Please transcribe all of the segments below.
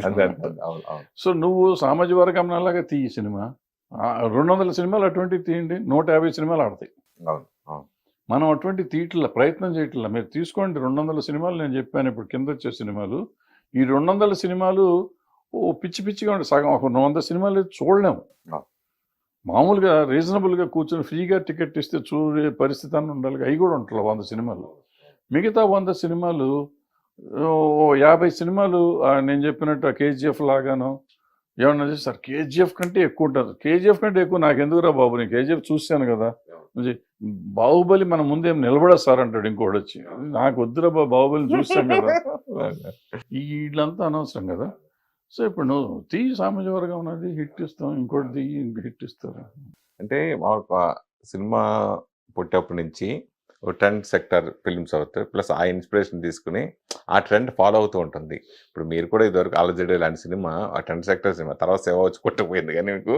అంతే అంతే అవును అవును సో నువ్వు సామాజిక వర్గం లాగా తీయి సినిమా 200 సినిమాలు అటువంటివి తీయండి, 150 సినిమాలు ఆడతాయి. అవును అవును మనం అటువంటి తీయట్ల ప్రయత్నం చేయట్లా. మీరు తీసుకోండి 200 సినిమాలు నేను చెప్పాను ఇప్పుడు కింద వచ్చే సినిమాలు. ఈ 200 సినిమాలు పిచ్చి పిచ్చిగా ఉండే సగం ఒక 100 సినిమాలు చూడలేము. అవును. మామూలుగా రీజనబుల్గా కూర్చొని ఫ్రీగా టికెట్ ఇస్తే చూడే పరిస్థితి అని ఉండాలి. అవి కూడా ఉంటాయి 100 సినిమాలు. మిగతా 100 సినిమాలు 50 సినిమాలు నేను చెప్పినట్టు కేజీఎఫ్ లాగాను ఏమన్నా సార్ కేజీఎఫ్ కంటే ఎక్కువ ఉంటుంది. కేజీఎఫ్ కంటే ఎక్కువ నాకు ఎందుకురా బాబు, నేను కేజీఎఫ్ చూశాను కదా. బాహుబలి మన ముందేం నిలబడదు సార్ అంటాడు ఇంకోటి వచ్చి. నాకు వద్దురా బాహుబలిని చూస్తాం కదా. వీళ్ళంతా అనవసరం కదా. సో ఇప్పుడు నువ్వు సామాజిక వర్గం ఉన్నది హిట్ ఇస్తాం, ఇంకోటి తీయి ఇంక హిట్ ఇస్తారు. అంటే సినిమా పుట్టేప్పటి నుంచి ట్రెండ్ సెక్టర్ ఫిల్మ్స్ అవుతాయి, ప్లస్ ఆ ఇన్స్పిరేషన్ తీసుకుని ఆ ట్రెండ్ ఫాలో అవుతూ ఉంటుంది. ఇప్పుడు మీరు కూడా ఇదివరకు ఆలోచన లాంటి సినిమా ఆ ట్రెండ్ సెక్టర్ సినిమా తర్వాత సేవ వచ్చి కొట్టుకుపోయింది, కానీ మీకు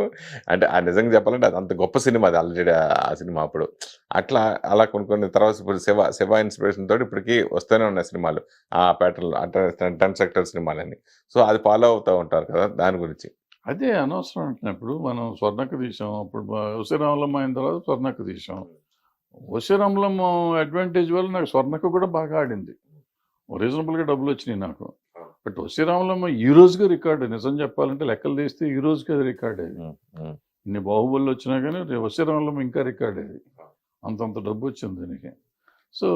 అంటే ఆ నిజంగా చెప్పాలంటే అది అంత గొప్ప సినిమా అది ఆల్రెడీ ఆ సినిమా అప్పుడు. అట్లా అలా కొన్ని తర్వాత ఇప్పుడు శివ ఇన్స్పిరేషన్ తోటి ఇప్పటికీ వస్తూనే ఉన్నాయి సినిమాలు ఆ ప్యాటర్న్ అంటే ట్రెండ్ సెక్టర్ సినిమాలని. సో అది ఫాలో అవుతూ ఉంటారు కదా, దాని గురించి. అదే అనవసరం అంటున్నప్పుడు మనం స్వర్ణక్క తీసాం, అప్పుడు ఉసిరామలం అయిన తర్వాత స్వర్ణక్క తీసాం. ఉసిరామలం అడ్వాంటేజ్ వల్ల నాకు స్వర్ణక్క కూడా బాగా ఆడింది, రీజనబుల్గా డబ్బులు వచ్చినాయి నాకు. బట్ ఉసిరామలం ఈ రోజుగా రికార్డు, నిజం చెప్పాలంటే లెక్కలు తీస్తే ఈ రోజుకి అది రికార్డ్ అయ్యింది. ఇన్ని బాహుబలి వచ్చినా కానీ ఉసిరామలం ఇంకా రికార్డ్ అయ్యేది, అంతంత డబ్బు వచ్చింది దీనికి. సో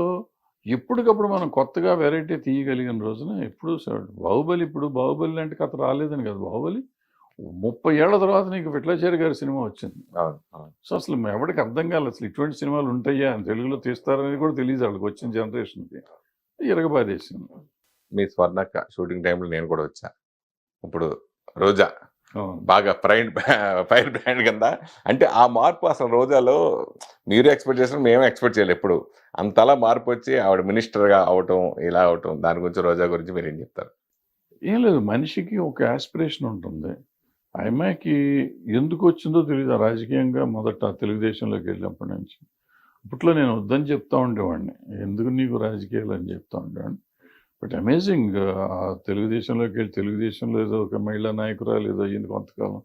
ఎప్పటికప్పుడు మనం కొత్తగా వెరైటీ తీయగలిగిన రోజున ఎప్పుడు బాహుబలి లాంటి కథ రాలేదని కదా. బాహుబలి 30 ఏళ్ల తర్వాత నీకు విఠలాచారి గారి సినిమా వచ్చింది. సో అసలు ఎవరికి అర్థం కాలేదు అసలు ఇటువంటి సినిమాలు ఉంటాయా అని, తెలుగులో తీస్తారనేది కూడా తెలియదు వాళ్ళకి, వచ్చిన జనరేషన్కి ఇరగబాదేసింది. మీ స్వర్ణక్క షూటింగ్ టైంలో నేను కూడా వచ్చా. ఇప్పుడు రోజా బాగా ఫైర్ బ్రాండ్ కింద, అంటే ఆ మార్పు అసలు రోజాలో మీరు ఎక్స్పెక్ట్ చేసిన మేము ఎక్స్పెక్ట్ చేయలేదు. ఎప్పుడు అంతలా మార్పు వచ్చి ఆవిడ మినిస్టర్గా అవటం, ఇలా అవటం, దాని గురించి రోజా గురించి మీరు ఏం చెప్తారు? ఏం లేదు, మనిషికి ఒక ఆస్పిరేషన్ ఉంటుంది. ఆ అమ్మాయికి ఎందుకు వచ్చిందో తెలియదు రాజకీయంగా. మొదట తెలుగుదేశంలోకి వెళ్ళినప్పటి నుంచి అప్పట్లో నేను వద్దని చెప్తా ఉండేవాడిని, ఎందుకు నీకు రాజకీయాలు అని చెప్తా ఉండేవాడిని. బట్ అమేజింగ్, తెలుగుదేశంలోకి వెళ్ళి తెలుగుదేశంలో ఏదో ఒక మహిళా నాయకురాలు ఏదో అయ్యింది కొంతకాలం.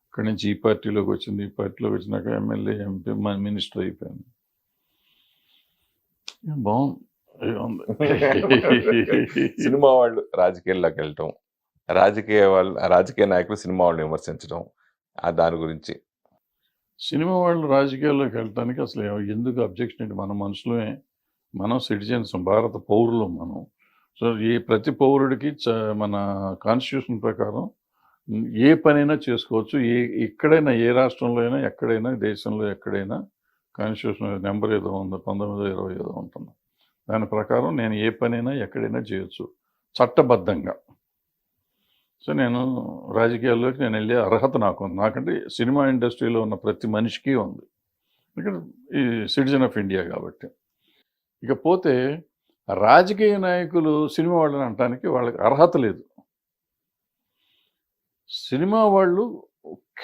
అక్కడి నుంచి ఈ పార్టీలోకి వచ్చింది, ఈ పార్టీలోకి వచ్చినాక ఎమ్మెల్యే, ఎంపీ, మినిస్టర్ అయిపోయింది. బాగుంది. సినిమా వాళ్ళు రాజకీయాల్లోకి వెళ్ళటం, రాజకీయ నాయకులు సినిమా వాళ్ళని విమర్శించడం, దాని గురించి. సినిమా వాళ్ళు రాజకీయాల్లోకి వెళ్ళటానికి అసలు ఎందుకు అబ్జెక్షన్ ఏంటి? మన మనుషులమే, మనం సిటిజన్స్, భారత పౌరులు మనం. సో ప్రతి పౌరుడికి మన కాన్స్టిట్యూషన్ ప్రకారం ఏ పనైనా చేసుకోవచ్చు. ఎక్కడైనా, ఏ రాష్ట్రంలో అయినా, ఎక్కడైనా, దేశంలో ఎక్కడైనా కాన్స్టిట్యూషన్ నెంబర్ ఏదో ఉంది, 1920 ఏదో ఉంటుంది. దాని ప్రకారం నేను ఏ పనైనా ఎక్కడైనా చేయొచ్చు చట్టబద్ధంగా. సో నేను రాజకీయాల్లోకి నేను వెళ్ళే అర్హత నాకు ఉంది, నాకంటే సినిమా ఇండస్ట్రీలో ఉన్న ప్రతి మనిషికి ఉంది, ఇక్కడ ఈ సిటిజన్ ఆఫ్ ఇండియా కాబట్టి. ఇకపోతే రాజకీయ నాయకులు సినిమా వాళ్ళని అనడానికి వాళ్ళకి అర్హత లేదు. సినిమా వాళ్ళు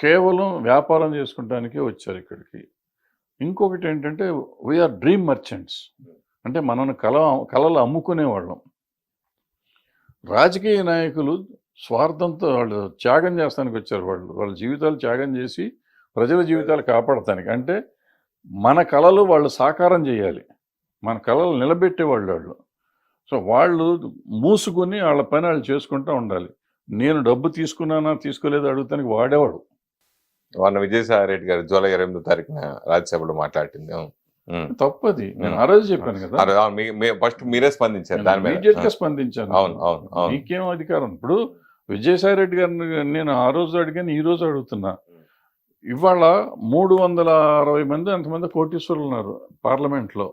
కేవలం వ్యాపారం చేసుకుంటానికే వచ్చారు ఇక్కడికి. ఇంకొకటి ఏంటంటే వీఆర్ డ్రీమ్ మర్చెంట్స్, అంటే మనల్ని కళలు అమ్ముకునేవాళ్ళం. రాజకీయ నాయకులు స్వార్థంతో వాళ్ళు త్యాగం చేస్తానికి వచ్చారు. వాళ్ళ జీవితాలు త్యాగం చేసి ప్రజల జీవితాలు కాపాడటానికి, అంటే మన కళలు వాళ్ళు సాకారం చేయాలి, మన కళలు నిలబెట్టేవాళ్ళు. సో వాళ్ళు మూసుకుని వాళ్ళ పని వాళ్ళు చేసుకుంటూ ఉండాలి. నేను డబ్బు తీసుకున్నానా తీసుకోలేదా అడుగుతానికి వాడేవాడు. వాళ్ళ విజయసాయి రెడ్డి గారు జూలై 28వ తారీఖున రాజ్యసభలో మాట్లాడింది తప్పది. నేను ఆ రోజు చెప్పాను కదా, ఫస్ట్ మీరే స్పందించారు దాని మీద. ఇమీడియట్ గా స్పందించాను. అవును, మీకేం అధికారం? ఇప్పుడు విజయసాయి రెడ్డి గారిని నేను ఆ రోజు అడిగాను, ఈ రోజు అడుగుతున్నా. ఇవాళ 360 మంది అంతమంది కోటీశ్వరులు ఉన్నారు పార్లమెంట్లో.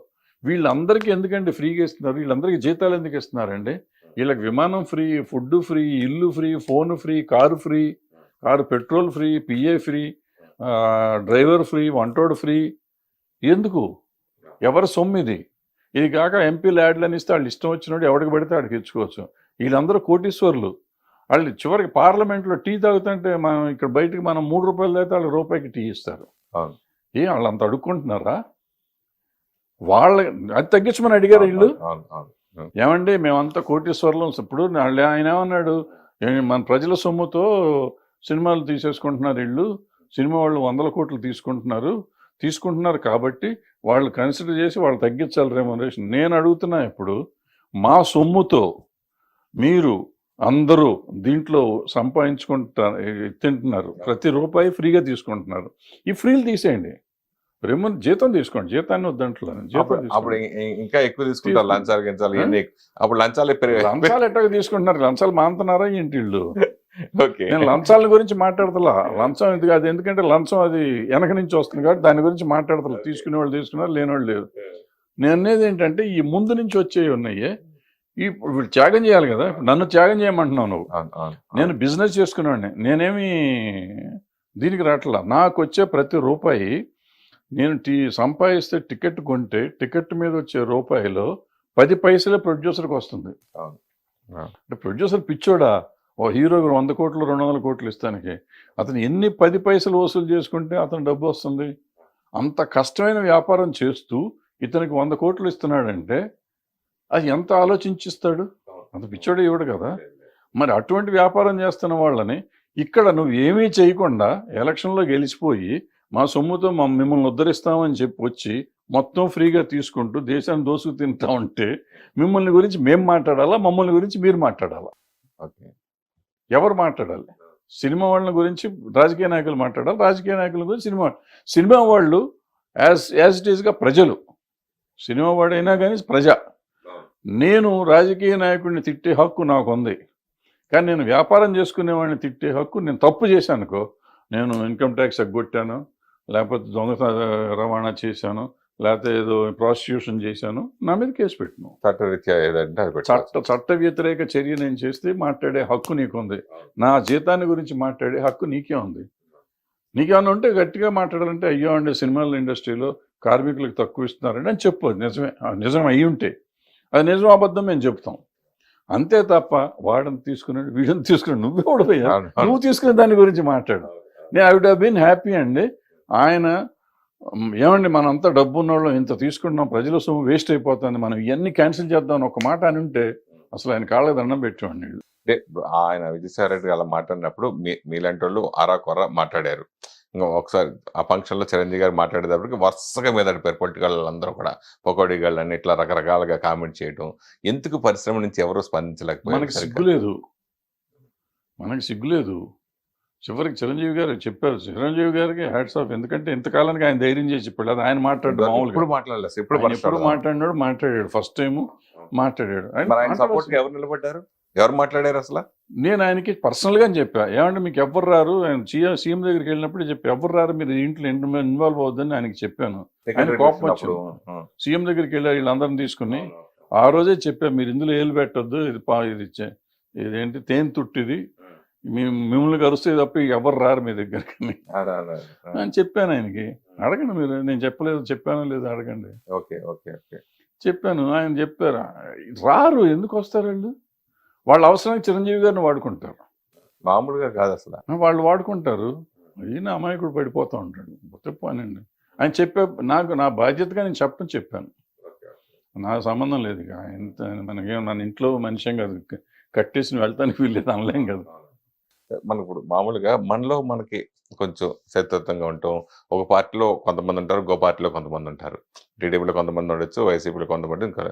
వీళ్ళందరికీ ఎందుకండి ఫ్రీగా ఇస్తున్నారు? వీళ్ళందరికీ జీతాలు ఎందుకు ఇస్తున్నారండి? వీళ్ళకి విమానం ఫ్రీ, ఫుడ్ ఫ్రీ, ఇల్లు free, phone free, car free, car petrol free, PA free, driver free, వంటోడు ఫ్రీ. ఎందుకు? ఎవరి సొమ్ము ఇది? ఇది కాక ఎంపీ ల్యాడ్లని ఇస్తే వాళ్ళు ఇష్టం వచ్చినట్టు ఎవరికి పడితే వాడికి ఇచ్చుకోవచ్చు. వీళ్ళందరూ కోటీశ్వరులు. వాళ్ళు చివరికి పార్లమెంట్లో టీ తాగుతుంటే మనం ఇక్కడ బయటకు మనం 3 రూపాయలు తాగితే వాళ్ళు రూపాయికి టీ ఇస్తారు. వాళ్ళు అంత అడుక్కుంటున్నారా? వాళ్ళ అది తగ్గించమని అడిగారు వీళ్ళు. ఏమండి మేమంతా కోటీశ్వరులు. ఇప్పుడు ఆయన ఏమన్నాడు, మన ప్రజల సొమ్ముతో సినిమాలు తీసేసుకుంటున్నారు వీళ్ళు. సినిమా వాళ్ళు 100 కోట్లు తీసుకుంటున్నారు కాబట్టి వాళ్ళు కన్సిడర్ చేసి వాళ్ళు తగ్గించాలి రెమ్యునరేషన్. నేను అడుగుతున్నా ఇప్పుడు, మా సొమ్ముతో మీరు అందరూ దీంట్లో తింటున్నారు, ప్రతి రూపాయి ఫ్రీగా తీసుకుంటున్నారు. ఈ ఫ్రీలు తీసేయండి, జీతం తీసుకోండి, జీతాన్ని వద్దంట్లో అప్పుడు ఇంకా ఎక్కువ తీసుకుంటారు లంచాలు గించాలి ఇవన్నీ. అప్పుడు లంచాలు లంచాలు ఎట్లా తీసుకుంటున్నారు? లంచాలు మానుతున్నారా ఏంటి వీళ్ళు? ఓకే, నేను లంచాల గురించి మాట్లాడతలా. లంచం ఇది కాదు, ఎందుకంటే లంచం అది వెనక నుంచి వస్తుంది కాబట్టి దాని గురించి మాట్లాడతలా. తీసుకునే వాళ్ళు తీసుకున్నారు, లేని వాళ్ళు లేరు. నేను అనేది ఏంటంటే ఈ ముందు నుంచి వచ్చేవి ఉన్నాయి, ఇప్పుడు త్యాగం చేయాలి కదా. నన్ను త్యాగం చేయమంటున్నావు నువ్వు. నేను బిజినెస్ చేసుకునేవాడిని, నేనేమి దీనికి రావట్లా. నాకు వచ్చే ప్రతి రూపాయి నేను సంపాదిస్తే టికెట్ కొంటే టికెట్ మీద వచ్చే రూపాయిలో 10 పైసలే ప్రొడ్యూసర్కి వస్తుంది. అంటే ప్రొడ్యూసర్ పిచ్చోడా? ఓ హీరోకి 100 కోట్లు 200 కోట్లు ఇస్తానికి అతను ఎన్ని 10 పైసలు వసూలు చేసుకుంటే అతను డబ్బు వస్తుంది? అంత కష్టమైన వ్యాపారం చేస్తూ ఇతనికి 100 కోట్లు ఇస్తున్నాడంటే అది ఎంత ఆలోచించిస్తాడు? అంత పిచ్చోడే ఇవ్వడు కదా. మరి అటువంటి వ్యాపారం చేస్తున్న వాళ్ళని ఇక్కడ నువ్వు ఏమీ చేయకుండా ఎలక్షన్లో గెలిచిపోయి మా సొమ్ముతో మిమ్మల్ని ఉద్ధరిస్తామని చెప్పి వచ్చి మొత్తం ఫ్రీగా తీసుకుంటూ దేశాన్ని దోసుకు తింటా ఉంటే మిమ్మల్ని గురించి మేము మాట్లాడాలా, మమ్మల్ని గురించి మీరు మాట్లాడాలా? ఓకే, ఎవరు మాట్లాడాలి? సినిమా వాళ్ళ గురించి రాజకీయ నాయకులు మాట్లాడాలి, రాజకీయ నాయకుల గురించి సినిమా వాళ్ళు యాజ్ ఇట్ ఈస్గా ప్రజలు. సినిమా వాడైనా కానీ ప్రజ. నేను రాజకీయ నాయకుడిని తిట్టే హక్కు నాకు ఉంది, కానీ నేను వ్యాపారం చేసుకునేవాడిని తిట్టే హక్కు, నేను తప్పు చేశానుకో, నేను ఇన్కమ్ ట్యాక్స్ ఎగ్గొట్టాను, లేకపోతే దొంగ రవాణా చేశాను, లేకపోతే ఏదో ప్రాసిక్యూషన్ చేశాను, నా మీద కేసు పెట్టను. చట్ట వ్యతిరేక చర్య నేను చేస్తే మాట్లాడే హక్కు నీకుంది. నా జీతాన్ని గురించి మాట్లాడే హక్కు నీకే ఉంది. నీకేమన్నా ఉంటే గట్టిగా మాట్లాడాలంటే, అయ్యో అండి సినిమాల ఇండస్ట్రీలో కార్మికులకు తక్కువ ఇస్తున్నారండి అని చెప్పు. నిజం అయ్యి ఉంటే అది నిజం అబద్ధం మేము చెప్తాం. అంతే తప్ప వాడని తీసుకున్నాడు వీడిని తీసుకున్నాడు నువ్వే ఓడిపోయా, నువ్వు తీసుకునే దాని గురించి మాట్లాడు. నేను I would have been happy అండి. ఆయన ఏమండి మనంతా డబ్బు ఉన్నవాళ్ళు ఇంత తీసుకుంటున్నాం, ప్రజల సొమ్ము వేస్ట్ అయిపోతుంది, మనం ఇవన్నీ క్యాన్సిల్ చేద్దాం అని ఒక మాట అని ఉంటే అసలు ఆయన కాళ్ళకి దండం పెట్టేవాడిని. అంటే ఆయన విజయసాయి రెడ్డి అలా మాట్లాడినప్పుడు మీలాంటి వాళ్ళు అరా కొర మాట్లాడారు. ఇంకా ఒకసారి ఆ ఫంక్షన్లో చిరంజీవి గారు మాట్లాడేటప్పటికి వరుసగా మీద అడిపారు పొలిటికల్ అందరూ కూడా, పొకోడి గాళ్ళు అని ఇట్లా రకరకాలుగా కామెంట్ చేయడం. ఎందుకు పరిశ్రమ నుంచి ఎవరు స్పందించలేకపోయారు? మనకి సిగ్గులేదు. చివరికి చిరంజీవి గారు చెప్పారు, చిరంజీవి గారికి హ్యాట్స్ ఆఫ్. ఎందుకంటే ఇంతకాలానికి ఆయన ధైర్యం చేసి చెప్పాడు. అది ఆయన మాట్లాడు మామూలుగా మాట్లాడాడు. ఫస్ట్ టైం మాట్లాడాడు. ఎవరు నిలబడ్డారు, ఎవరు మాట్లాడారు అసలు? నేను ఆయనకి పర్సనల్గా చెప్పా, ఏమంటే మీకు ఎవరు రారు, ఆయన సీఎం దగ్గరికి వెళ్ళినప్పుడు చెప్పి ఎవరు రారు మీరు ఇంట్లో ఇన్వాల్వ్ అవుద్దని ఆయనకి చెప్పాను. ఆయన కోపం వచ్చింది. సీఎం దగ్గరికి వెళ్ళారు వీళ్ళందరిని తీసుకుని. ఆ రోజే చెప్పా, మీరు ఇందులో ఏలు పెట్టొద్దు, ఇదేంటి తేనె తుట్టిది, మిమ్మల్ని కరుస్తే తప్ప ఎవరు రారు మీ దగ్గరికి అని చెప్పాను ఆయనకి. అడగండి మీరు, నేను చెప్పానో లేదు అడగండి. ఓకే ఓకే ఓకే చెప్పాను. ఆయన చెప్పారు రారు, ఎందుకు వస్తారు వాళ్ళు? వాళ్ళ అవసరానికి చిరంజీవి గారిని వాడుకుంటారు, మామూలుగా కాదు అసలు. వాళ్ళు వాడుకుంటారు. ఈయన అమాయకుడు పడిపోతూ ఉంటాడు. చెప్పానండి ఆయన నాకు నా బాధ్యతగా నేను చెప్పాను. నాకు సంబంధం లేదు ఇక ఎంత మనకేం, నన్ను ఇంట్లో మనిషిం కాదు, కట్టేసి వెళ్తానికి వీల్లేదు అనలేం కదా. మనకు ఇప్పుడు మామూలుగా మనకి కొంచెం శత్రుత్వంగా ఉంటాం. ఒక పార్టీలో కొంతమంది ఉంటారు, ఇంకో పార్టీలో కొంతమంది ఉంటారు. టీడీపీలో కొంతమంది ఉండొచ్చు, వైసీపీలో కొంతమంది ఇంకా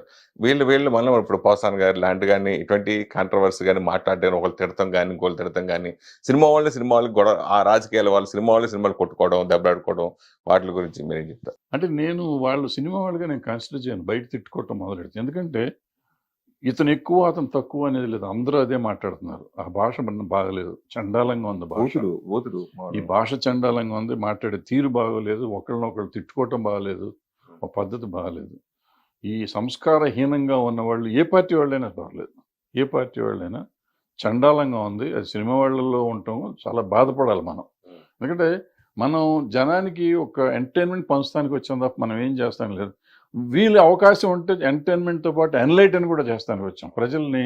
వీళ్ళు మళ్ళీ ఇప్పుడు పోసాన్ గారు లాంటి కానీ ఇటువంటి కాంట్రవర్సీ కానీ మాట్లాడడం, ఒకళ్ళు తిడతాం కానీ ఇంకోళ్ళు తిడతాం కానీ, సినిమా వాళ్ళకి గొడవ, ఆ రాజకీయాల వాళ్ళు సినిమాలు కొట్టుకోవడం, దెబ్బలాడుకోవడం, వాటి గురించి మీరేం చెప్తారు? అంటే నేను వాళ్ళు సినిమా వాళ్ళుగా నేను కన్సిడర్ చేయను, బయట తిట్టుకోవటం మొదలెడుతుంది. ఎందుకంటే ఇతను ఎక్కువ అతను తక్కువ అనేది లేదు, అందరూ అదే మాట్లాడుతున్నారు. ఆ భాష బాగలేదు, చండాలంగా ఉంది భాష. ఈ భాష చండాలంగా ఉంది, మాట్లాడే తీరు బాగోలేదు, ఒకళ్ళనొకళ్ళు తిట్టుకోవటం బాగలేదు, ఒక పద్ధతి బాగలేదు. ఈ సంస్కారహీనంగా ఉన్న వాళ్ళు ఏ పార్టీ వాళ్ళైనా పర్లేదు, ఏ పార్టీ వాళ్ళైనా చండాలంగా ఉంది. అది సినిమా వాళ్ళలో ఉండటం చాలా బాధపడాలి మనం. ఎందుకంటే మనం జనానికి ఒక ఎంటర్టైన్మెంట్ పంచడానికి వచ్చాం తప్ప మనం ఏం చేస్తాం లేదు. వీళ్ళు అవకాశం ఉంటే ఎంటర్టైన్మెంట్తో పాటు ఎన్లైటన్ కూడా చేస్తానికి వచ్చాం. ప్రజల్ని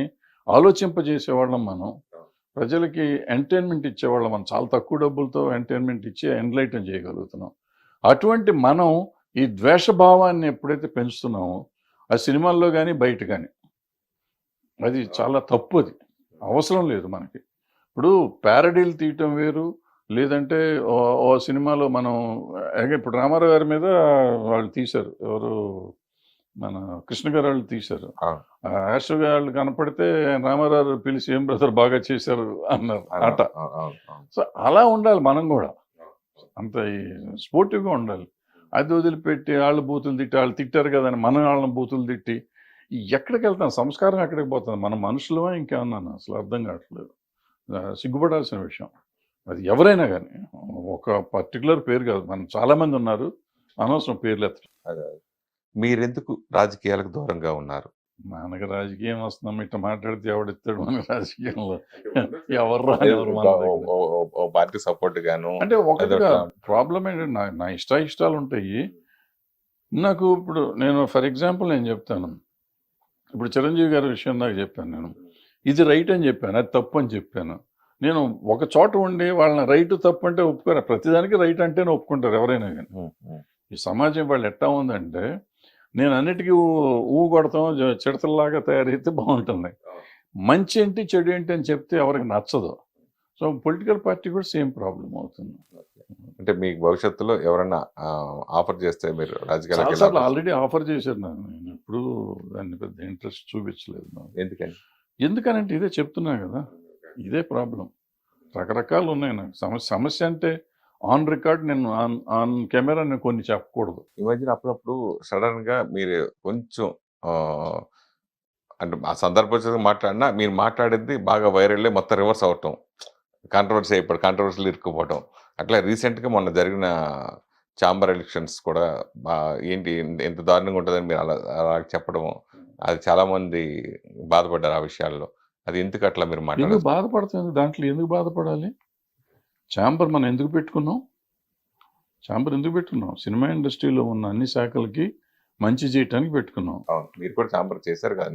ఆలోచింపజేసేవాళ్ళం మనం, ప్రజలకి ఎంటర్టైన్మెంట్ ఇచ్చేవాళ్ళం మనం. చాలా తక్కువ డబ్బులతో ఎంటర్టైన్మెంట్ ఇచ్చి ఎన్లైటన్ చేయగలుగుతున్నాం. అటువంటి మనం ఈ ద్వేషభావాన్ని ఎప్పుడైతే పెంచుతున్నామో ఆ సినిమాల్లో కానీ బయట కానీ, అది చాలా తప్పు. అది అవసరం లేదు మనకి. ఇప్పుడు ప్యారడీలు తీయటం వేరు, లేదంటే ఓ సినిమాలో మనం ఇప్పుడు రామారావు గారి మీద వాళ్ళు తీశారు. ఎవరు మన కృష్ణ గారు వాళ్ళు తీశారు. అవును. యాస్టర్ వాళ్ళు కనపడితే రామారావు పిలిచి ఏం బ్రదర్ బాగా చేశారు అన్నారు ఆట. సో అలా ఉండాలి మనం కూడా. అంత స్పోర్టివ్గా ఉండాలి. అది వదిలిపెట్టి వాళ్ళు బూతులు తిట్టి వాళ్ళు తిట్టారు కదా అని మనం వాళ్ళని బూతులు తిట్టి ఎక్కడికి వెళ్తాం? సంస్కారం ఎక్కడికి పోతుంది? మనం మనుషులమా ఇంకేమన్నా అసలు అర్థం కావట్లేదు. సిగ్గుపడాల్సిన విషయం. అది ఎవరైనా కానీ ఒక పర్టికులర్ పేరు కాదు, మనం చాలామంది ఉన్నారు, అనవసరం పేర్లు ఎత్తడం. మీరెందుకు రాజకీయాలకు దూరంగా ఉన్నారు? మనకి రాజకీయం వస్తున్నాం ఇట్లా మాట్లాడితే ఎవడెత్తాడు మన రాజకీయంలో? ఎవరు రానివ్వరు మన దగ్గర. పార్టీ సపోర్ట్ గాను అంటే ఒకటిగా ప్రాబ్లం ఏంటంటే నా ఇష్టాలు ఉంటాయి నాకు. ఇప్పుడు నేను ఫర్ ఎగ్జాంపుల్ నేను చెప్తాను, ఇప్పుడు చిరంజీవి గారి విషయం నాకు చెప్పాను, నేను ఇది రైట్ అని చెప్పాను, అది తప్పు అని చెప్పాను. నేను ఒక చోట ఉండి వాళ్ళని రైట్ తప్పు అంటే ఒప్పుకోరు, ప్రతిదానికి రైట్ అంటేనే ఒప్పుకుంటారు ఎవరైనా కానీ. ఈ సమాజం వాళ్ళు ఎట్టా ఉందంటే నేను అన్నిటికీ ఊ కొడతాం, చిడతల్లాగా తయారైతే బాగుంటుంది. మంచి ఏంటి చెడు ఏంటి అని చెప్తే ఎవరికి నచ్చదు. సో పొలిటికల్ పార్టీ కూడా సేమ్ ప్రాబ్లం అవుతుంది. అంటే మీకు భవిష్యత్తులో ఎవరన్నా ఆఫర్ చేస్తే మీరు రాజకీయాలకు చాలాసార్లు ఆల్రెడీ ఆఫర్ చేశారు నాకు, నేను ఎప్పుడు దాన్ని పెద్ద ఇంట్రెస్ట్ చూపించలేదు నాకు. ఎందుకనంటే ఇదే చెప్తున్నా కదా, ఇదే ప్రాబ్లం. రకరకాలు ఉన్నాయి నాకు. సమస్య అంటే ఆన్ రికార్డ్, నేను ఆన్ కెమెరా నేను కొన్ని చెప్పకూడదు. ఈ మధ్యన అప్పుడప్పుడు సడన్ గా మీరు కొంచెం అంటే ఆ సందర్భం మాట్లాడినా మీరు మాట్లాడేది బాగా వైరల్ మొత్తం రివర్స్ అవటం, కాంట్రవర్సీ అయిపోవడం, కాంట్రవర్సీలు ఇరుక్కుపోవడం. అట్లా రీసెంట్గా మొన్న జరిగిన ఛాంబర్ ఎలక్షన్స్ కూడా ఏంటి ఎంత దారుణంగా ఉంటుందని మీరు అలా చెప్పడం, అది చాలా మంది బాధపడ్డారు ఆ విషయాల్లో. అది ఎందుకు అట్లా మీరు ఎందుకు బాధపడుతుంది? దాంట్లో ఎందుకు బాధపడాలి? ఛాంబర్ మనం ఎందుకు పెట్టుకున్నాం? ఛాంబర్ ఎందుకు పెట్టుకున్నాం? సినిమా ఇండస్ట్రీలో ఉన్న అన్ని శాఖలకి మంచి చేయటానికి పెట్టుకున్నాం. మీరు కూడా ఛాంబర్ చేశారు కదా,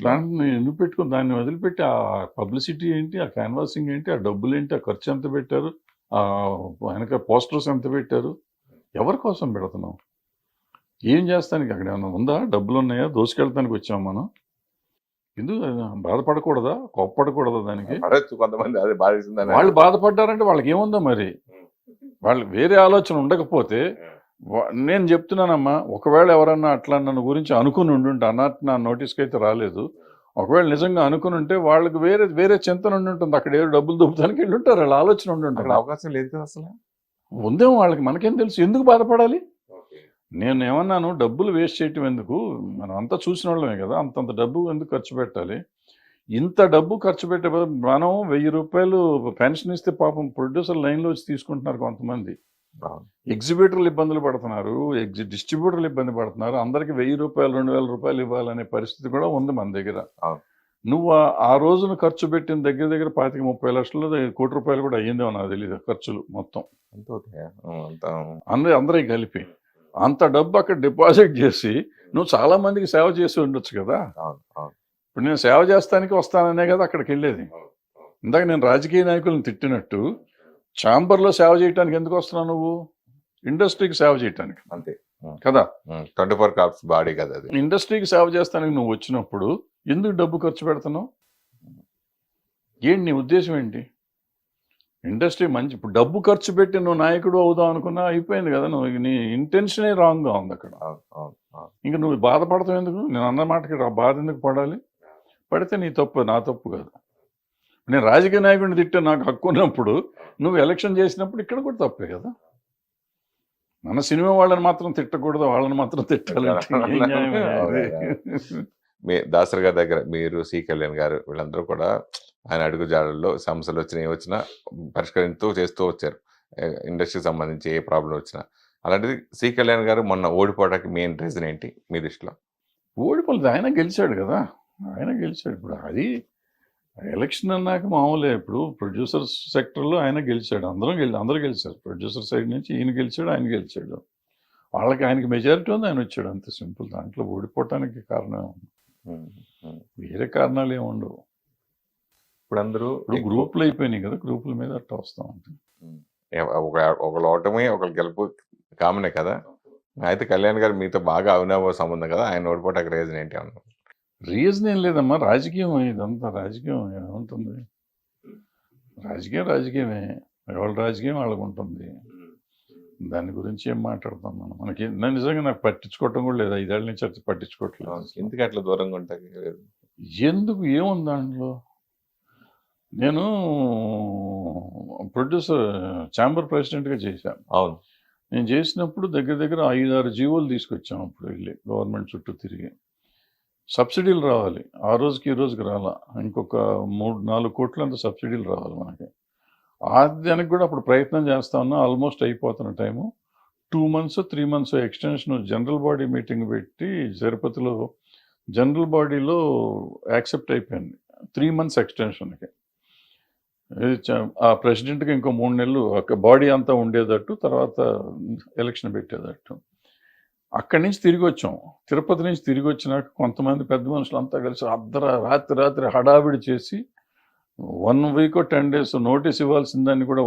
దాన్ని ఎందుకు పెట్టుకున్నాం? దాన్ని వదిలిపెట్టి ఆ పబ్లిసిటీ ఏంటి, ఆ క్యాన్వాసింగ్ ఏంటి, ఆ డబ్బులు ఏంటి, ఆ ఖర్చు ఎంత పెట్టారు, ఆ వెనక పోస్టర్స్ ఎంత పెట్టారు, ఎవరి కోసం పెడుతున్నాం? ఏం చేస్తానికి అక్కడ ఏమన్నా ఉందా? డబ్బులు ఉన్నాయా? దోసుకెళ్తానికి వచ్చాం మనం. ఎందుకు బాధపడకూడదా? కోప్పడకూడదా? దానికి కొంతమంది అదే బాధిస్తుందని వాళ్ళు బాధపడ్డారంటే వాళ్ళకి ఏముందో మరి. వాళ్ళు వేరే ఆలోచన ఉండకపోతే నేను చెప్తున్నానమ్మా, ఒకవేళ ఎవరన్నా అట్లా నన్ను గురించి అనుకుని ఉండుంటే, అన్నట్టు నా నోటీస్కి అయితే రాలేదు, ఒకవేళ నిజంగా అనుకుని ఉంటే వాళ్ళకి వేరే చింతన ఉండి ఉంటుంది. అక్కడ ఏదో డబ్బులు దొబ్బుతానికి వెళ్ళి ఉంటారు, వాళ్ళ ఆలోచన ఉండి ఉంటారు. అవకాశం లేదు కదా అసలు. ఉందేమో వాళ్ళకి, మనకేం తెలుసు? ఎందుకు బాధపడాలి? నేను ఏమన్నాను, డబ్బులు వేస్ట్ చేయటం ఎందుకు? మనం అంతా చూసిన వాళ్ళమే కదా, అంతంత డబ్బు ఎందుకు ఖర్చు పెట్టాలి? ఇంత డబ్బు ఖర్చు పెట్టే మనం 1000 రూపాయలు పెన్షన్ ఇస్తే పాపం ప్రొడ్యూసర్ లైన్లో వచ్చి తీసుకుంటున్నారు కొంతమంది. ఎగ్జిబిటర్లు ఇబ్బందులు పడుతున్నారు, డిస్ట్రిబ్యూటర్లు ఇబ్బంది పడుతున్నారు. అందరికి 1000 రూపాయలు 2000 రూపాయలు ఇవ్వాలనే పరిస్థితి కూడా ఉంది మన దగ్గర. నువ్వు ఆ రోజున ఖర్చు పెట్టిన దగ్గర 25-30 లక్షలు, 1 కోటి రూపాయలు కూడా అయ్యిందేమో నాకు తెలియదు ఖర్చులు మొత్తం అందరికి కలిపి. అంత డబ్బు అక్కడ డిపాజిట్ చేసి నువ్వు చాలా మందికి సేవ చేసి ఉండొచ్చు కదా. ఇప్పుడు నేను సేవ చేస్తానికి వస్తాననే కదా అక్కడికి వెళ్ళేది. ఇందాక నేను రాజకీయ నాయకులను తిట్టినట్టు ఛాంబర్లో సేవ చేయడానికి ఎందుకు వస్తున్నావు? నువ్వు ఇండస్ట్రీకి సేవ చేయటానికి అంతే కదా. 24 కార్స్ బాడీ కదా అది. ఇండస్ట్రీకి సేవ చేస్తానికి నువ్వు వచ్చినప్పుడు ఎందుకు డబ్బు ఖర్చు పెడుతున్నావు? ఏంటి నీ ఉద్దేశం ఏంటి? ఇండస్ట్రీ మంచి, ఇప్పుడు డబ్బు ఖర్చు పెట్టి నువ్వు నాయకుడు అవుదాం అనుకున్నా అయిపోయింది కదా. నువ్వు నీ ఇంటెన్షనే రాంగ్గా ఉంది అక్కడ. ఇంకా నువ్వు బాధపడతావు ఎందుకు? నేను అన్న మాటకి బాధ ఎందుకు పడాలి? పడితే నీ తప్పు, నా తప్పు కాదు. నేను రాజకీయ నాయకుడిని తిట్టే నాకు హక్కు ఉన్నప్పుడు నువ్వు ఎలక్షన్ చేసినప్పుడు ఇక్కడ కూడా తప్పే కదా. మన సినిమా వాళ్ళని మాత్రం తిట్టకూడదు, వాళ్ళని మాత్రం తిట్టాలి. దాసరి గారి దగ్గర మీరు, సి కళ్యాణ్ గారు, వీళ్ళందరూ కూడా ఆయన అడుగుజాడల్లో సమస్యలు వచ్చినా పరిష్కరిస్తూ చేస్తూ వచ్చారు. ఇండస్ట్రీకి సంబంధించి ఏ ప్రాబ్లం వచ్చినా. అలాంటిది సి కళ్యాణ్ గారు మొన్న ఓడిపోవడానికి మెయిన్ రీజన్ ఏంటి మీ దృష్టిలో? ఓడిపోలేదు, ఆయన గెలిచాడు కదా. ఆయన గెలిచాడు. ఇప్పుడు అది ఎలక్షన్ అన్నాక మామూలే. ఇప్పుడు ప్రొడ్యూసర్స్ సెక్టర్లో ఆయన గెలిచాడు, అందరూ గెలిచారు. ప్రొడ్యూసర్ సైడ్ నుంచి ఈయన గెలిచాడు, ఆయన గెలిచాడు. వాళ్ళకి ఆయనకి మెజారిటీ ఉంది, ఆయన వచ్చాడు, అంత సింపుల్. దాంట్లో ఓడిపోవటానికి కారణం వేరే కారణాలు ఏమి ఉండవు. ఇప్పుడు అందరూ గ్రూపులు అయిపోయినాయి కదా, గ్రూపుల మీద అట్లా వస్తూ ఉంటుంది. ఒకళ్ళు ఓటమి ఒకళ్ళు గెలుపు కామనే కదా. అయితే కళ్యాణ్ గారు మీతో బాగా అవినాభావ సంబంధం కదా, ఆయన ఓడిపోవటానికి రీజన్ ఏంటి అన్న? రీజన్ ఏం లేదమ్మా, రాజకీయం. ఇదంతా రాజకీయం ఏముంటుంది? రాజకీయమే, ఎవరి రాజకీయం వాళ్ళకు ఉంటుంది. దాని గురించి ఏం మాట్లాడతాం మనం? మనకి నిజంగా నాకు పట్టించుకోవటం కూడా లేదు, 5 ఏళ్ల నుంచి అది పట్టించుకోవట్లేదు. ఎందుకు అట్లా దూరంగా ఉంటాయి? ఎందుకు, ఏముంది దాంట్లో? నేను ప్రొడ్యూసర్ ఛాంబర్ ప్రెసిడెంట్గా చేశాను. అవును. నేను చేసినప్పుడు దగ్గర దగ్గర 5-6 జీవోలు తీసుకొచ్చాం. అప్పుడు వెళ్ళి గవర్నమెంట్ చుట్టూ తిరిగి సబ్సిడీలు రావాలి. ఆ రోజుకి ఈ రోజుకి రాలా, ఇంకొక 3-4 కోట్ల అంత సబ్సిడీలు రావాలి మనకి. దానికి కూడా అప్పుడు ప్రయత్నం చేస్తా ఉన్నా. ఆల్మోస్ట్ అయిపోతున్న time. 2 months 3 months extension general body meeting పెట్టి తిరుపతిలో జనరల్ బాడీలో యాక్సెప్ట్ అయిపోయింది 3 months ఎక్స్టెన్షన్కి. ఆ ప్రెసిడెంట్కి ఇంకో 3 నెలలు బాడీ అంతా ఉండేటట్టు, తర్వాత ఎలక్షన్ పెట్టేటట్టు. అక్కడి నుంచి తిరిగి వచ్చాం. తిరుపతి నుంచి తిరిగి వచ్చినాక కొంతమంది పెద్ద మనుషులు అంతా కలిసి రాత్రి హడావిడి చేసి 1 week or 10 days నోటీస్ ఇవ్వాల్సిన దాన్ని కూడా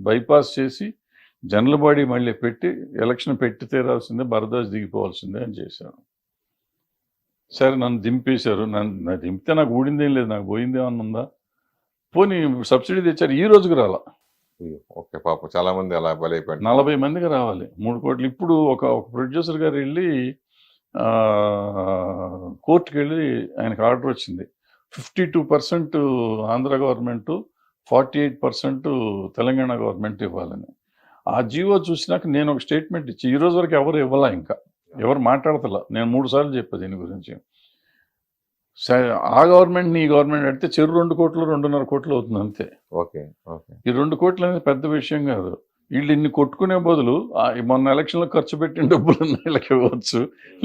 బైపాస్ చేసి జనరల్ బాడీ మళ్ళీ పెట్టి ఎలక్షన్ పెట్టి తీరాల్సిందే, భరద్వాజ్ దిగిపోవాల్సిందే అని చేశారు. సరే, నన్ను దింపేశారు. నన్ను దింపితే నాకు ఊడిందేం లేదు, నాకు పోయిందేమన్నా ఉందా? పోనీ సబ్సిడీ తెచ్చారు, ఈ రోజుకి రాలా. ఓకే, పాపం చాలా మంది అలా బలైపోయారు. 40 మందికి రావాలి 3 కోట్లు. ఇప్పుడు ఒక ప్రొడ్యూసర్ గారు వెళ్ళి కోర్టుకి వెళ్ళి ఆయనకు ఆర్డర్ వచ్చింది. 52% ఆంధ్ర గవర్నమెంట్, 48% తెలంగాణ గవర్నమెంట్ ఇవ్వాలని. ఆ జీవో చూసినాక నేను ఒక స్టేట్మెంట్ ఇచ్చి, ఈ రోజు వరకు ఎవరు ఇవ్వాలా, ఇంకా ఎవరు మాట్లాడతలా. నేను 3 సార్లు చెప్పాను దీని గురించి. ఆ గవర్నమెంట్ ఈ గవర్నమెంట్ అంటే 2 కోట్లు 2.5 కోట్లు అవుతుంది అంతే. Okay okay. ఈ 2 కోట్లు అనేది పెద్ద విషయం కాదు. వీళ్ళు ఇన్ని కొట్టుకునే బదులు మొన్న ఎలక్షన్లో ఖర్చు పెట్టిన డబ్బులు వీళ్ళకి ఇవ్వచ్చు.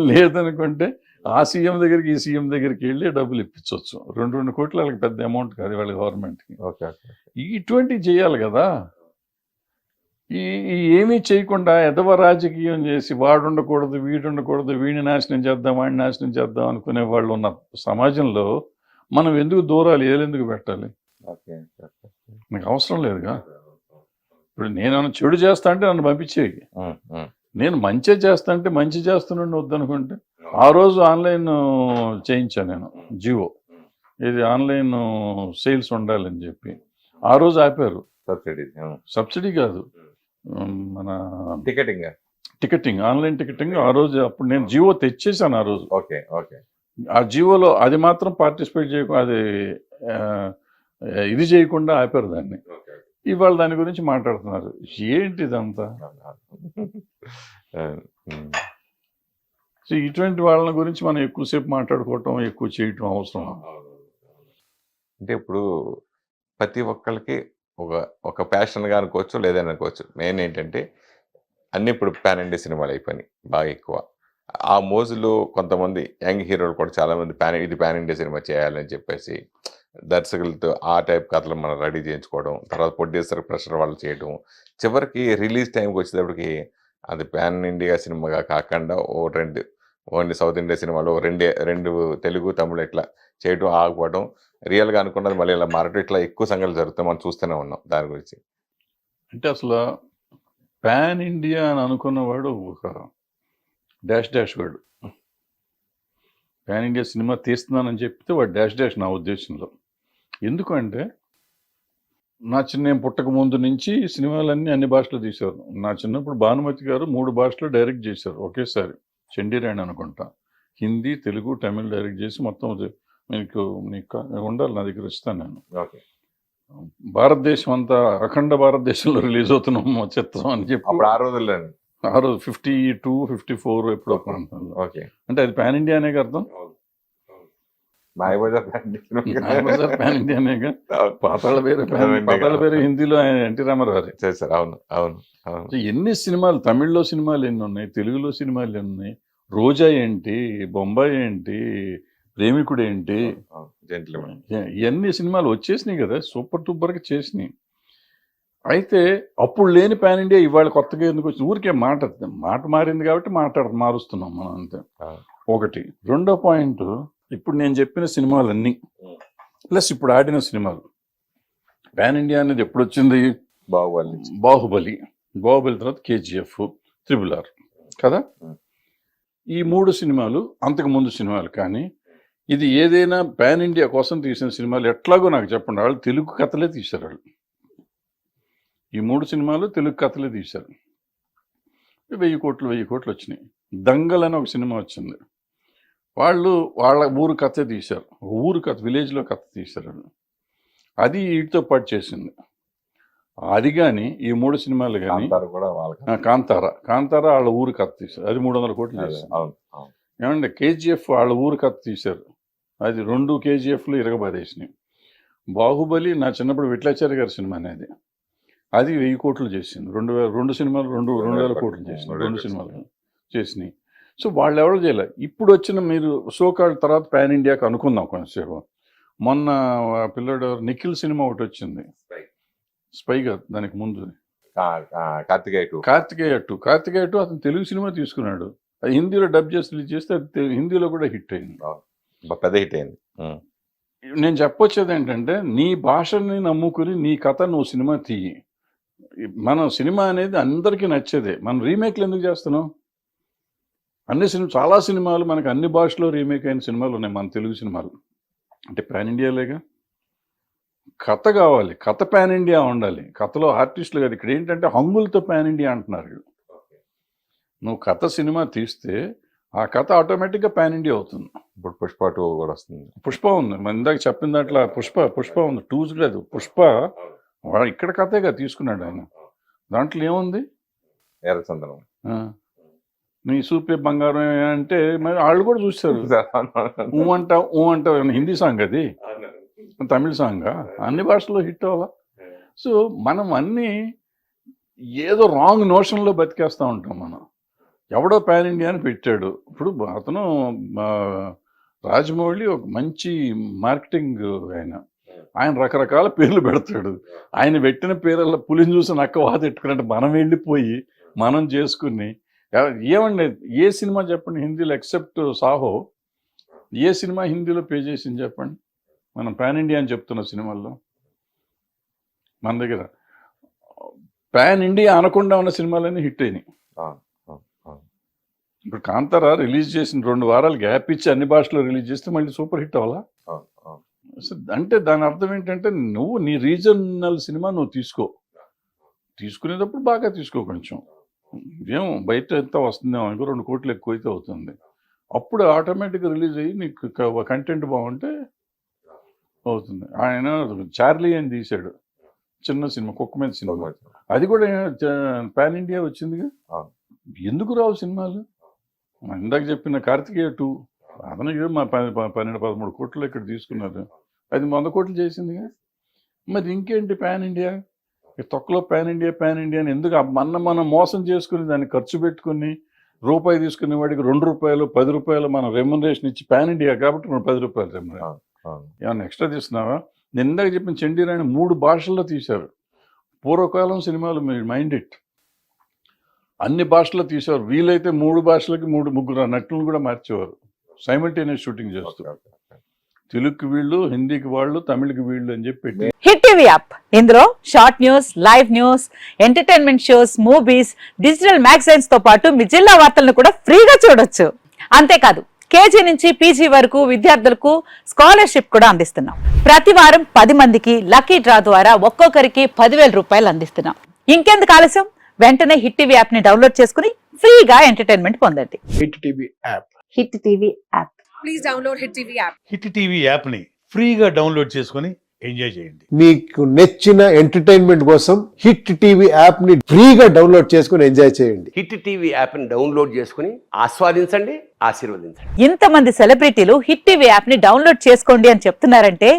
లేదనుకుంటే ఆ సీఎం దగ్గరికి ఈ సీఎం దగ్గరికి వెళ్ళి డబ్బులు ఇప్పించవచ్చు. 2 కోట్లు వాళ్ళకి పెద్ద అమౌంట్ కాదు వాళ్ళ గవర్నమెంట్కి. ఓకే. ఇటువంటివి చేయాలి కదా. ఏమీ చేయకుండా ఎదవ రాజకీయం చేసి వాడు ఉండకూడదు వీడు ఉండకూడదు, వీడిని నాశనం చేద్దాం వాడిని నాశనం చేద్దాం అనుకునే వాళ్ళు ఉన్న సమాజంలో మనం ఎందుకు దూరాలు ఏలెందుకు పెట్టాలి? నాకు అవసరం లేదుగా. ఇప్పుడు నేను చెడు చేస్తా అంటే నన్ను పంపించేయి, నేను మంచి చేస్తా అంటే మంచి చేస్తున్నాను వద్దనుకుంటే. ఆ రోజు ఆన్లైన్ చేయించాను నేను జియో, ఇది ఆన్లైన్ సేల్స్ ఉండాలని చెప్పి. ఆ రోజు ఆపారు. సబ్సిడీ కాదు, మన టికెటింగ్, ఆన్లైన్ టికెటింగ్. ఆ రోజు అప్పుడు నేను జియో తెచ్చేసాను ఆ రోజు. Okay okay. ఆ జియోలో అది మాత్రం పార్టిసిపేట్ చేయకుండా, అది ఇది చేయకుండా ఆపారు దాన్ని. ఇవాళ దాని గురించి మాట్లాడుతున్నారు. ఏంటి ఇదంతా? సో ఇటువంటి వాళ్ళ గురించి మనం ఎక్కువసేపు మాట్లాడుకోవటం, ఎక్కువ చేయటం అవసరం. అంటే ఇప్పుడు ప్రతి ఒక్కరికి ఒక ప్యాషన్గా అనుకోవచ్చు, లేదని అనుకోవచ్చు. మెయిన్ ఏంటంటే అన్నీ ఇప్పుడు పాన్ ఇండియా సినిమాలు అయిపోయినాయి బాగా ఎక్కువ. ఆ మోజులో కొంతమంది యంగ్ హీరోలు కూడా చాలామంది ఇది పాన్ ఇండియా సినిమా చేయాలని చెప్పేసి దర్శకులతో ఆ టైప్ కథలు మనం రెడీ చేయించుకోవడం, తర్వాత ప్రొడ్యూసర్ ప్రెషర్ వాళ్ళు చేయడం, చివరికి రిలీజ్ టైంకి వచ్చేటప్పటికి అది పాన్ ఇండియా సినిమాగా కాకుండా ఓన్లీ సౌత్ ఇండియా సినిమాలో రెండు తెలుగు తమిళ ఇట్లా చేయడం ఆగిపోవడం, రియల్గా అనుకున్నది మళ్ళీ ఇలా మారటం, ఇట్లా ఎక్కువ సంఘటనలు జరుగుతాయి. మనం చూస్తూనే ఉన్నాం దాని గురించి. అంటే అసలు పాన్ ఇండియా అని అనుకున్నవాడు ఒక డాష్ వాడు. పాన్ ఇండియా సినిమా తీస్తున్నానని చెప్తే వాడు డాష్ నా ఉద్దేశంలో. ఎందుకంటే నేను పుట్టక ముందు నుంచి సినిమాలన్నీ అన్ని భాషలో తీశారు. నా చిన్నప్పుడు భానుమతి గారు 3 భాషలో డైరెక్ట్ చేశారు ఒకేసారి. చండీరాణి అనుకుంటా, హిందీ, తెలుగు, తమిళ్ డైరెక్ట్ చేసి మొత్తం నీకు ఉండాలి, నా దగ్గర ఇస్తాను నేను. భారతదేశం అంతా, అఖండ భారతదేశంలో రిలీజ్ అవుతున్నాం చిత్రం అని చెప్పి ఆ రోజు 52, 54 ఎప్పుడో ప్రాంతంలో. అంటే అది పాన్ ఇండియా అనే అర్థం. Pan India అనేగా. పాతాళ పేరు హిందీలో ఎన్టీ రామారావు చేశారు. అవును అవును అవును. ఎన్ని సినిమాలు, తమిళ్లో సినిమాలు ఎన్ని ఉన్నాయి, తెలుగులో సినిమాలు ఎన్ని ఉన్నాయి, రోజా ఏంటి, బొంబాయి ఏంటి, ప్రేమికుడు ఏంటి, ఇవన్నీ సినిమాలు వచ్చేసినాయి కదా, సూపర్ డూపర్గా చేసినాయి. అయితే అప్పుడు లేని పాన్ ఇండియా ఇవాళ కొత్తగా ఎందుకు వచ్చింది? ఊరికే మాట మారింది కాబట్టి మారుస్తున్నాం మనం అంతే. ఒకటి. రెండో పాయింట్, ఇప్పుడు నేను చెప్పిన సినిమాలన్నీ ప్లస్ ఇప్పుడు ఆడిన సినిమాలు, పాన్ ఇండియా అనేది ఎప్పుడు వచ్చింది? బాహుబలి తర్వాత KGF, RRR కదా. ఈ 3 సినిమాలు అంతకు ముందు సినిమాలు. కానీ ఇది ఏదైనా పాన్ ఇండియా కోసం తీసిన సినిమాలు ఎట్లాగో నాకు చెప్పండి. వాళ్ళు తెలుగు కథలే తీశారు. వాళ్ళు ఈ 3 సినిమాలు తెలుగు కథలే తీశారు. 1000 కోట్లు వచ్చినాయి. దంగల్ అని ఒక సినిమా వచ్చింది, వాళ్ళు వాళ్ళ ఊరు కథే తీశారు, ఊరు కథ, విలేజ్లో కథ తీశారు. అది వీటితో పాటు చేసింది. అది కానీ ఈ 3 సినిమాలు కానీ, కాంతారా వాళ్ళ ఊరు కథ తీశారు, అది 300 కోట్లు చేసింది. ఏమంటే కేజీఎఫ్ వాళ్ళ ఊరు కథ తీశారు, అది 2 కేజీఎఫ్లు ఇరగబాదేసినాయి. బాహుబలి నా చిన్నప్పుడు విట్లాచార్య గారి సినిమా అనేది, అది 1000 కోట్లు చేసింది. 2 సినిమాలు 2,000 కోట్లు చేసింది, 2 సినిమాలు చేసినాయి. సో వాళ్ళు ఎవరు చేయలే. ఇప్పుడు వచ్చిన మీరు సోకాల్ తర్వాత పాన్ ఇండియాకి అనుకుందాం కొంచెంసేపు. మొన్న పిల్లడు నిఖిల్ సినిమా ఒకటి వచ్చింది, స్పై కాదు, దానికి ముందు కార్తికేయ 2 అతను తెలుగు సినిమా తీసుకున్నాడు, అది హిందీలో డబ్ చేసి రిలీజ్ చేస్తే అది హిందీలో కూడా హిట్ అయింది, పెద్ద హిట్ అయింది. నేను చెప్పొచ్చేది ఏంటంటే, నీ భాషని నమ్ముకుని నీ కథ నువ్వు సినిమా తీయి. మన సినిమా అనేది అందరికీ నచ్చేదే, మనం రీమేక్లు ఎందుకు చేస్తున్నాం? చాలా సినిమాలు మనకు అన్ని భాషలో రీమేక్ అయిన సినిమాలు ఉన్నాయి మన తెలుగు సినిమాలు. అంటే పాన్ ఇండియాలేగా. కథ కావాలి, కథ పాన్ ఇండియా ఉండాలి, కథలో ఆర్టిస్టులు కాదు. ఇక్కడ ఏంటంటే హంగులతో పాన్ ఇండియా అంటున్నారు. నువ్వు కథ సినిమా తీస్తే ఆ కథ ఆటోమేటిక్గా పాన్ ఇండియా అవుతుంది. ఇప్పుడు పుష్ప 2 కూడా వస్తుంది. పుష్ప ఉంది, మన ఇందాక చెప్పిన దాంట్లో పుష్ప ఉంది, 2 లేదు, పుష్ప ఇక్కడ కథేగా తీసుకున్నాడు ఆయన. దాంట్లో ఏముంది, ఎర్రచందనం, నీ సూపే బంగారం అంటే మరి వాళ్ళు కూడా చూస్తారు. అంటావు హిందీ సాంగ్, అది తమిళ సాంగ్, అన్ని భాషల్లో హిట్ అవ్వాలా. సో మనం అన్నీ ఏదో రాంగ్ నోషన్లో బతికేస్తూ ఉంటాం. మనం ఎవడో పాన్ ఇండియా అని పెట్టాడు. ఇప్పుడు అతను రాజమౌళి ఒక మంచి మార్కెటింగ్ ఆయన రకరకాల పేర్లు పెడతాడు. ఆయన పెట్టిన పేర్ల పులిని చూసి నక్క వాత పెట్టుకున్నట్టు మనం వెళ్ళిపోయి మనం చేసుకుని, ఏమండి ఏ సినిమా చెప్పండి హిందీలో ఎక్సెప్ట్ సాహో, ఏ సినిమా హిందీలో పే చేసింది చెప్పండి? మనం పాన్ ఇండియా అని చెప్తున్న సినిమాల్లో మన దగ్గర పాన్ ఇండియా అనకుండా ఉన్న సినిమాలన్నీ హిట్ అయినాయి. ఇప్పుడు కాంతారా రిలీజ్ చేసిన 2 వారాలు గ్యాప్ ఇచ్చి అన్ని భాషలో రిలీజ్ చేస్తే మళ్ళీ సూపర్ హిట్ అవ్వాలా? అంటే దాని అర్థం ఏంటంటే, నువ్వు నీ రీజనల్ సినిమా నువ్వు తీసుకునేటప్పుడు బాగా తీసుకో. కొంచెం ఏమో బయట ఎంత వస్తుందేమో అనుకో, 2 కోట్లు ఎక్కువైతే అవుతుంది. అప్పుడు ఆటోమేటిక్గా రిలీజ్ అయ్యి నీకు కంటెంట్ బాగుంటే అవుతుంది. ఆయన చార్లీ అని తీశాడు, చిన్న సినిమా, కుక్క మీద సినిమా, అది కూడా పాన్ ఇండియా వచ్చిందిగా. ఎందుకు రావు సినిమాలు? ఇందాక చెప్పిన కార్తికేయ 2 అతను మా 12-13 కోట్లు ఇక్కడ తీసుకున్నారు, అది 100 కోట్లు చేసిందిగా. మరి ఇంకేంటి పాన్ ఇండియా? తొక్కలో పాన్ ఇండియా అని ఎందుకు? మనం మోసం చేసుకుని దాన్ని ఖర్చు పెట్టుకుని రూపాయి తీసుకునే వాడికి 2 రూపాయలు 10 రూపాయలు మనం రెమ్యునరేషన్ ఇచ్చి, పాన్ ఇండియా కాబట్టి మనం 10 రూపాయలు రెమ్యునరేషన్ ఏమన్నా ఎక్స్ట్రా తీస్తున్నావా? నేను ఇందాక చెప్పిన చండీరాణి 3 భాషల్లో తీశారు. పూర్వకాలం సినిమాలు మీరు మైండ్ ఇట్, అన్ని భాషల్లో తీసేవారు. వీలైతే 3 భాషలకి 3-3 నటులను కూడా మార్చేవారు, సైమల్టేనియస్ షూటింగ్ చేస్తూ. తెలుగుకి వీళ్ళు, హిందీకి వాళ్ళు, తమిళకి వీళ్ళు అని చెప్పి. హిట్ టీవీ యాప్, ఇందులో short news, live news, entertainment shows, movies, digital magazines తో పాటు మీ జిల్లా వార్తలను కూడా ఫ్రీగా చూడొచ్చు. అంతేకాదు కేజీ నుంచి పీజీ వరకు విద్యార్థులకు స్కాలర్షిప్ కూడా అందిస్తున్నాం. ప్రతి వారం 10 మందికి లక్కీ డ్రా ద్వారా ఒక్కొక్కరికి 10,000 రూపాయలు అందిస్తున్నాం. ఇంకెందుకు ఆలస్యం, వెంటనే హిట్ టీవీ యాప్ ని డౌన్లోడ్ చేసుకుని ఫ్రీగా ఎంటర్టైన్మెంట్ పొందండి. Hit TV app, hit TV app, please download hit TV app. Hit TV app ని ఫ్రీగా డౌన్లోడ్ చేసుకొని ఎంజాయ్ చేయండి. మీకు నచ్చిన ఎంటర్టైన్మెంట్ కోసం హిట్ టీవీ యాప్ ని ఫ్రీగా డౌన్లోడ్ చేసుకొని ఎంజాయ్ చేయండి. హిట్ టీవీ యాప్ ని డౌన్లోడ్ చేసుకుని ఆస్వాదించండి, ఆశీర్వదించండి. ఇంతమంది సెలబ్రిటీలు హిట్ టీవీ యాప్ ని డౌన్లోడ్ చేసుకోండి అని చెప్తున్నారంటే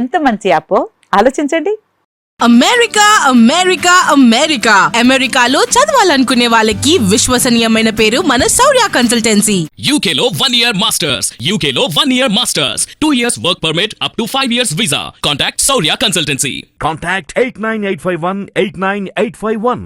ఎంత మంచి యాప్ ఆలోచించండి. అమెరికాలో చదవాలనుకునే వాళ్ళకి విశ్వసనీయమైన పేరు మన శౌర్య కన్సల్టెన్సీ. UK లో 1 year masters, UK లో 1 year masters, 2 years work permit up to 5 years visa. Contact Saurya Consultancy. Contact 89851 89851.